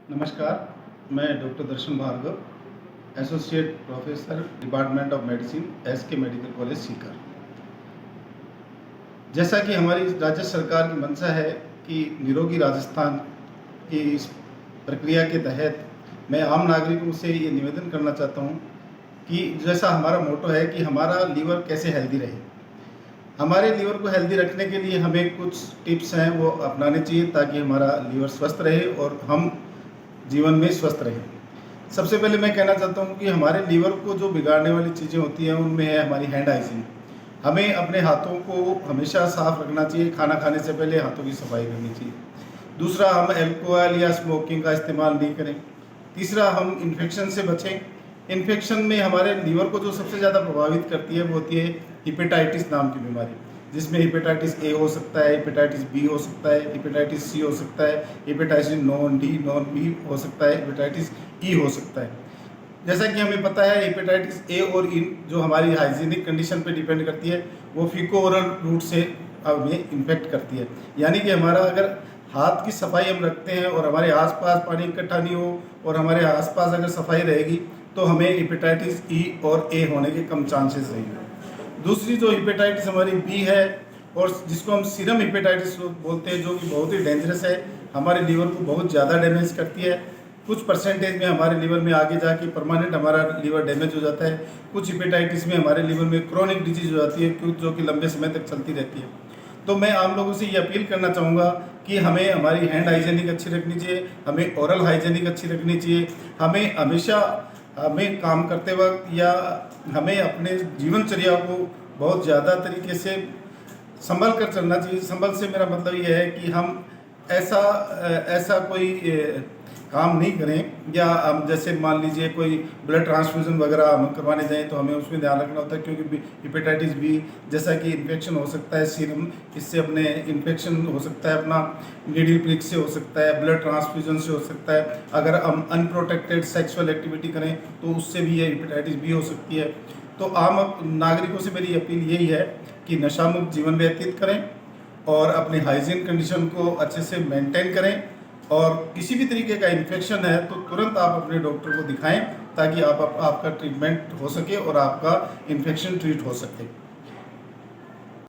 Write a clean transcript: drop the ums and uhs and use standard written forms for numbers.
नमस्कार, मैं doctor Darshan Bhargav, associate professor department of medicine, SK medical college Sikar. जैसा कि हमारी राज्य सरकार की मंशा है कि निरोगी राजस्थान की इस प्रक्रिया के तहत मैं आम नागरिकों से ये निवेदन करना चाहता हूँ कि जैसा हमारा मोटो है कि हमारा लीवर कैसे हेल्दी रहे। हमारे लीवर को हेल्दी रखने के लिए हमें कुछ टिप्स हैं वो अपनाने चाहिए ताकि हमारा लीवर स्वस्थ रहे और हम जीवन में स्वस्थ रहें। सबसे पहले मैं कहना चाहता हूँ कि हमारे लीवर को जो बिगाड़ने वाली चीज़ें होती हैं उनमें है हमारी हैंड हाइजीन। हमें अपने हाथों को हमेशा साफ रखना चाहिए, खाना खाने से पहले हाथों की सफाई करनी चाहिए। दूसरा, हम अल्कोहल या स्मोकिंग का इस्तेमाल नहीं करें। तीसरा, हम इन्फेक्शन से बचें। इन्फेक्शन में हमारे लीवर को जो सबसे ज़्यादा प्रभावित करती है वो होती है हिपेटाइटिस नाम की बीमारी, जिसमें हिपेटाइटिस ए हो सकता है, हिपेटाइटिस बी हो सकता है, हिपेटाइटिस सी हो सकता है, hepatitis non D non B हो सकता है, हिपेटाइटिस ई हो सकता है। जैसा कि हमें पता है हिपेटाइटिस ए और ई जो हमारी हाइजीनिक कंडीशन पे डिपेंड करती है वो फीको ओरल रूट से हमें इन्फेक्ट करती है। यानी कि हमारा अगर हाथ की सफाई हम रखते हैं और हमारे आसपास पानी इकट्ठा नहीं हो और हमारे आसपास अगर सफाई रहेगी तो हमें हिपेटाइटिस ई और ए होने के कम चांसेस रहेंगे। दूसरी जो हिपेटाइटिस हमारी बी है और जिसको हम सीरम हिपेटाइटिस बोलते हैं, जो कि बहुत ही डेंजरस है, हमारे लीवर को बहुत ज़्यादा डैमेज करती है। कुछ परसेंटेज में हमारे लीवर में आगे जाके परमानेंट हमारा लीवर डैमेज हो जाता है। कुछ हिपेटाइटिस में हमारे लीवर में क्रॉनिक डिजीज हो जाती है जो कि लंबे समय तक चलती रहती है। तो मैं आम लोगों से ये अपील करना चाहूँगा कि हमें हमारी हैंड हाइजीनिक अच्छी रखनी चाहिए, हमें ओरल हाइजीनिक अच्छी रखनी चाहिए, हमें हमेशा हमें काम करते वक्त या हमें अपने जीवनचर्या को बहुत ज़्यादा तरीके से संभल कर चलना चाहिए। संभल से मेरा मतलब ये है कि हम ऐसा ऐसा कोई काम नहीं करें, या हम जैसे मान लीजिए कोई ब्लड ट्रांसफ्यूज़न वगैरह हम करवाने जाएं तो हमें उसमें ध्यान रखना होता है, क्योंकि हिपेटाइटिस बी जैसा कि इन्फेक्शन हो सकता है सीरम, इससे अपने इन्फेक्शन हो सकता है, अपना नीडल प्रिक से हो सकता है, ब्लड ट्रांसफ्यूज़न से हो सकता है। अगर हम अनप्रोटेक्टेड सेक्सुअल एक्टिविटी करें तो उससे भी ये हिपेटाइटिस बी हो सकती है। तो आम नागरिकों से मेरी अपील यही है कि नशा मुक्त जीवन व्यतीत करें और अपनी हाइजीन कंडीशन को अच्छे से मेंटेन करें, और किसी भी तरीके का इन्फेक्शन है तो तुरंत आप अपने डॉक्टर को दिखाएं ताकि आपका ट्रीटमेंट हो सके और आपका इन्फेक्शन ट्रीट हो सके।